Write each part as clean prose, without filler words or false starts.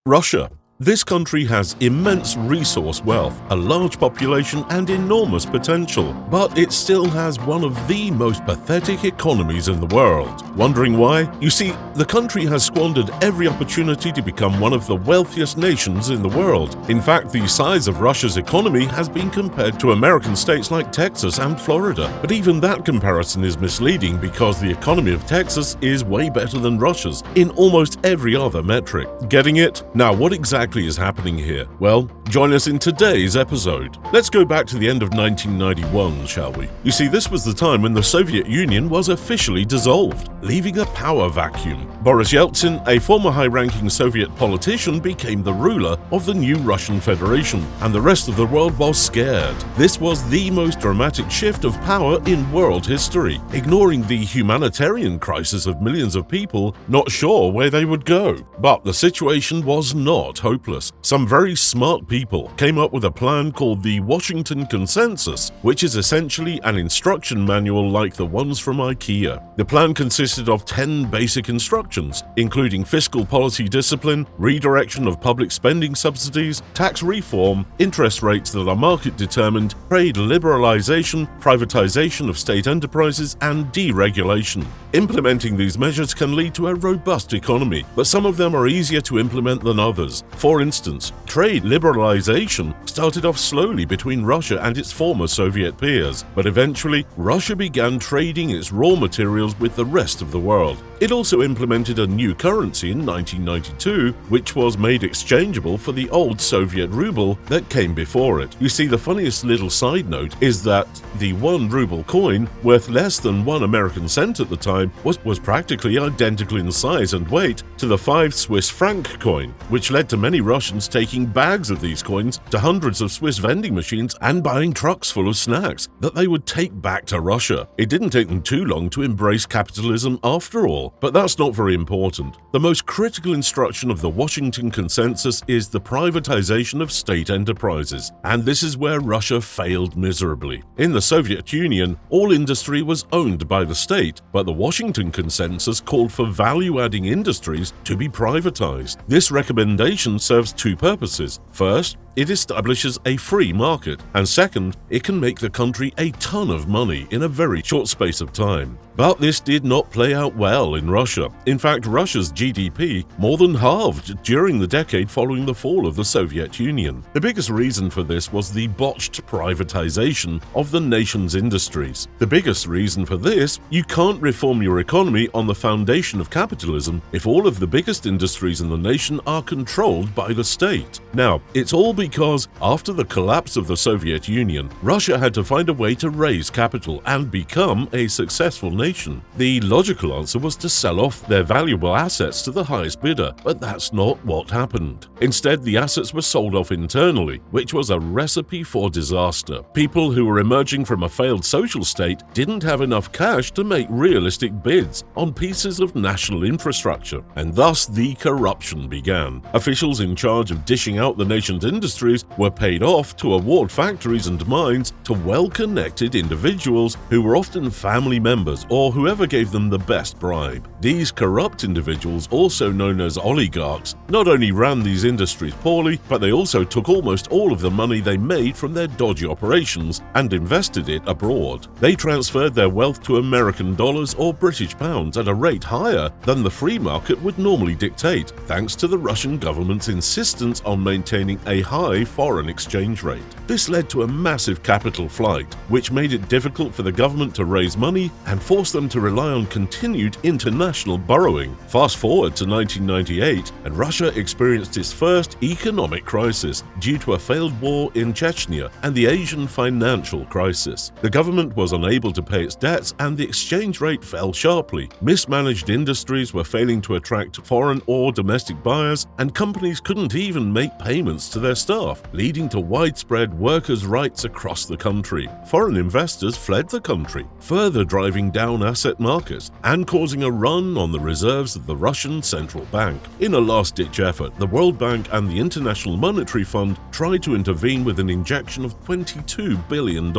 Russia. This country has immense resource wealth, a large population and enormous potential, but it still has one of the most pathetic economies in the world. Wondering why? You see, the country has squandered every opportunity to become one of the wealthiest nations in the world. In fact, the size of Russia's economy has been compared to American states like Texas and Florida. But even that comparison is misleading because the economy of Texas is way better than Russia's in almost every other metric. Getting it? Now, what exactly is happening here? Well, join us in today's episode. Let's go back to the end of 1991, shall we? You see, this was the time when the Soviet Union was officially dissolved, leaving a power vacuum. Boris Yeltsin, a former high-ranking Soviet politician, became the ruler of the new Russian Federation, and the rest of the world was scared. This was the most dramatic shift of power in world history, ignoring the humanitarian crisis of millions of people not sure where they would go. But the situation was not hopeless. Some very smart people came up with a plan called the Washington Consensus, which is essentially an instruction manual like the ones from IKEA. The plan consisted of 10 basic instructions, including fiscal policy discipline, redirection of public spending subsidies, tax reform, interest rates that are market-determined, trade liberalization, privatization of state enterprises, and deregulation. Implementing these measures can lead to a robust economy, but some of them are easier to implement than others. For instance, trade liberalization started off slowly between Russia and its former Soviet peers, but eventually Russia began trading its raw materials with the rest of the world. It also implemented a new currency in 1992, which was made exchangeable for the old Soviet ruble that came before it. You see, the funniest little side note is that the 1 ruble coin, worth less than 1 American cent at the time, was practically identical in size and weight to the 5 Swiss franc coin, which led to many Russians taking bags of these coins to hundreds of Swiss vending machines and buying trucks full of snacks that they would take back to Russia. It didn't take them too long to embrace capitalism after all, but that's not very important. The most critical instruction of the Washington Consensus is the privatization of state enterprises, and this is where Russia failed miserably. In the Soviet Union, all industry was owned by the state, but the Washington Consensus called for value-adding industries to be privatized. This recommendation serves 2 purposes. First, it establishes a free market, and second, it can make the country a ton of money in a very short space of time. But this did not play out well in Russia. In fact, Russia's GDP more than halved during the decade following the fall of the Soviet Union. The biggest reason for this was the botched privatization of the nation's industries. The biggest reason for this: you can't reform your economy on the foundation of capitalism if all of the biggest industries in the nation are controlled by the state. Now, it's all because after the collapse of the Soviet Union, Russia had to find a way to raise capital and become a successful nation. The logical answer was to sell off their valuable assets to the highest bidder, but that's not what happened. Instead, the assets were sold off internally, which was a recipe for disaster. People who were emerging from a failed social state didn't have enough cash to make realistic bids on pieces of national infrastructure, and thus the corruption began. Officials in charge of dishing out the nation's industries were paid off to award factories and mines to well-connected individuals who were often family members or whoever gave them the best bribe. These corrupt individuals, also known as oligarchs, not only ran these industries poorly, but they also took almost all of the money they made from their dodgy operations and invested it abroad. They transferred their wealth to American dollars or British pounds at a rate higher than the free market would normally dictate, thanks to the Russian government's insistence on maintaining a high foreign exchange rate. This led to a massive capital flight, which made it difficult for the government to raise money and forced them to rely on continued international borrowing. Fast forward to 1998, and Russia experienced its first economic crisis due to a failed war in Chechnya and the Asian financial crisis. The government was unable to pay its debts and the exchange rate fell sharply. Mismanaged industries were failing to attract foreign or domestic buyers, and companies couldn't even make payments to their staff, leading to widespread workers' rights across the country. Foreign investors fled the country, further driving down asset markets and causing a run on the reserves of the Russian central bank. In a last-ditch effort, the World Bank and the International Monetary Fund tried to intervene with an injection of $22 billion.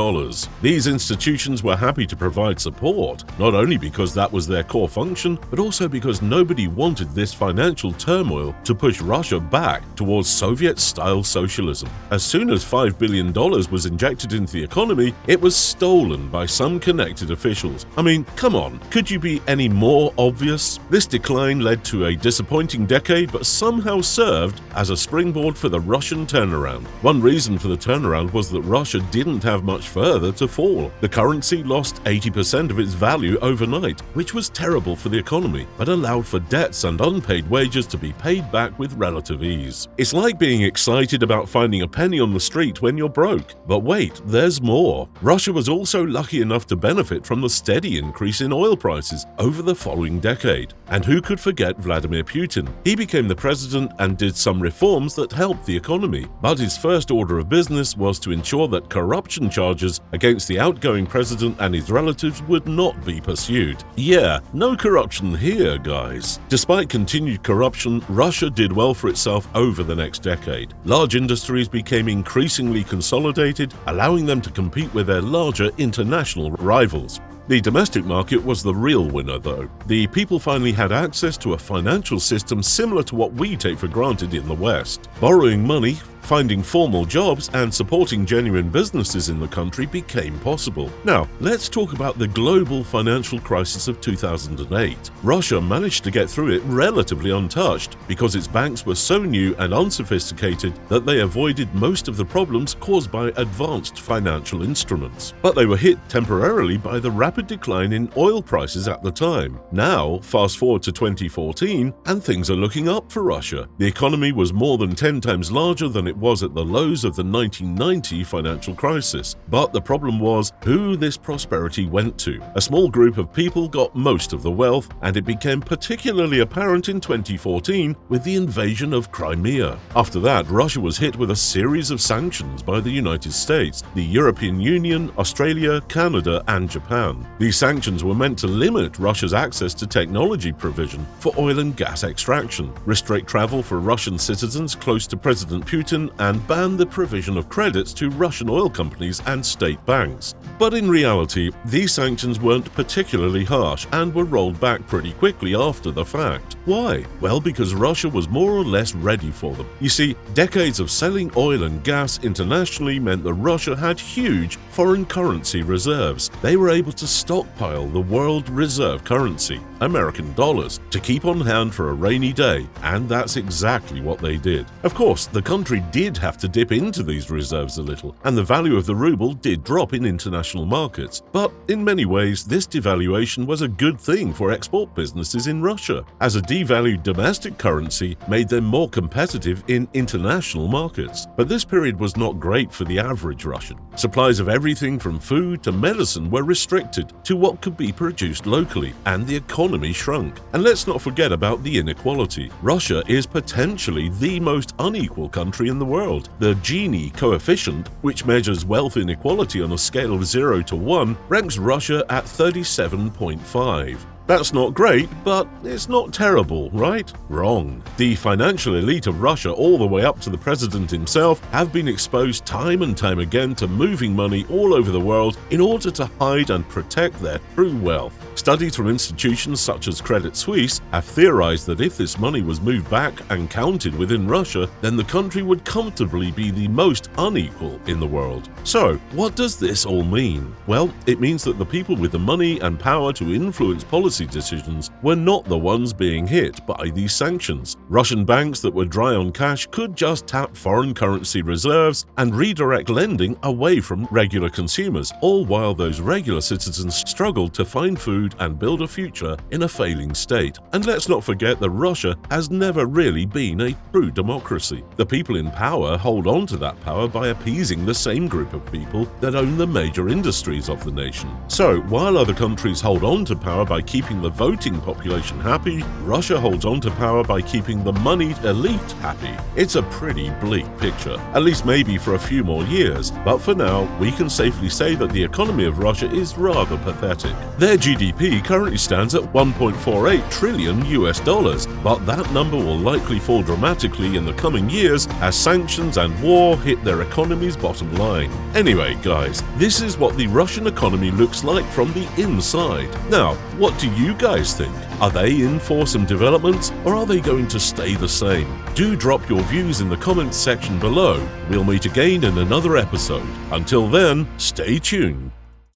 These institutions were happy to provide support, not only because that was their core function, but also because nobody wanted this financial turmoil to push Russia back towards Soviet-style socialism. As soon as $5 billion was injected into the economy, it was stolen by some connected officials. I mean, come on, could you be any more obvious? This decline led to a disappointing decade, but somehow served as a springboard for the Russian turnaround. One reason for the turnaround was that Russia didn't have much further to fall. The currency lost 80% of its value overnight, which was terrible for the economy, but allowed for debts and unpaid wages to be paid back with relative ease. It's like being excited about finding a penny on the street when you're broke. But wait, there's more. Russia was also lucky enough to benefit from the steady increase in oil prices over the following decade. And who could forget Vladimir Putin? He became the president and did some reforms that helped the economy. But his first order of business was to ensure that corruption charges against the outgoing president and his relatives would not be pursued. Yeah, no corruption here, guys. Despite continued corruption, Russia did well for itself over the next decade. Large industries became increasingly consolidated, allowing them to compete with their larger international rivals. The domestic market was the real winner, though. The people finally had access to a financial system similar to what we take for granted in the West. Borrowing money, finding formal jobs, and supporting genuine businesses in the country became possible. Now, let's talk about the global financial crisis of 2008. Russia managed to get through it relatively untouched because its banks were so new and unsophisticated that they avoided most of the problems caused by advanced financial instruments. But they were hit temporarily by the rapid decline in oil prices at the time. Now, fast forward to 2014, and things are looking up for Russia. The economy was more than 10 times larger than it was at the lows of the 1990 financial crisis. But the problem was who this prosperity went to. A small group of people got most of the wealth, and it became particularly apparent in 2014 with the invasion of Crimea. After that, Russia was hit with a series of sanctions by the United States, the European Union, Australia, Canada, and Japan. These sanctions were meant to limit Russia's access to technology provision for oil and gas extraction, restrict travel for Russian citizens close to President Putin, and ban the provision of credits to Russian oil companies and state banks. But in reality, these sanctions weren't particularly harsh and were rolled back pretty quickly after the fact. Why? Well, because Russia was more or less ready for them. You see, decades of selling oil and gas internationally meant that Russia had huge foreign currency reserves. They were able to stockpile the world reserve currency, American dollars, to keep on hand for a rainy day, and that's exactly what they did. Of course, the country did have to dip into these reserves a little, and the value of the ruble did drop in international markets. But in many ways, this devaluation was a good thing for export businesses in Russia, as a devalued domestic currency made them more competitive in international markets. But this period was not great for the average Russian. Supplies of everything from food to medicine were restricted to what could be produced locally, and the economy shrunk. And let's not forget about the inequality. Russia is potentially the most unequal country in the world. The Gini coefficient, which measures wealth inequality on a scale of 0 to 1, ranks Russia at 37.5. That's not great, but it's not terrible, right? Wrong. The financial elite of Russia, all the way up to the president himself, have been exposed time and time again to moving money all over the world in order to hide and protect their true wealth. Studies from institutions such as Credit Suisse have theorized that if this money was moved back and counted within Russia, then the country would comfortably be the most unequal in the world. So, what does this all mean? Well, it means that the people with the money and power to influence policy decisions were not the ones being hit by these sanctions. Russian banks that were dry on cash could just tap foreign currency reserves and redirect lending away from regular consumers, all while those regular citizens struggled to find food and build a future in a failing state. And let's not forget that Russia has never really been a true democracy. The people in power hold on to that power by appeasing the same group of people that own the major industries of the nation. So, while other countries hold on to power by keeping keeping the voting population happy, Russia holds on to power by keeping the moneyed elite happy. It's a pretty bleak picture, at least maybe for a few more years, but for now, we can safely say that the economy of Russia is rather pathetic. Their GDP currently stands at 1.48 trillion US dollars, but that number will likely fall dramatically in the coming years as sanctions and war hit their economy's bottom line. Anyway, guys, this is what the Russian economy looks like from the inside. Now, what do you guys think? Are they in for some developments, or are they going to stay the same? Do drop your views in the comments section below. We'll meet again in another episode. Until then, stay tuned.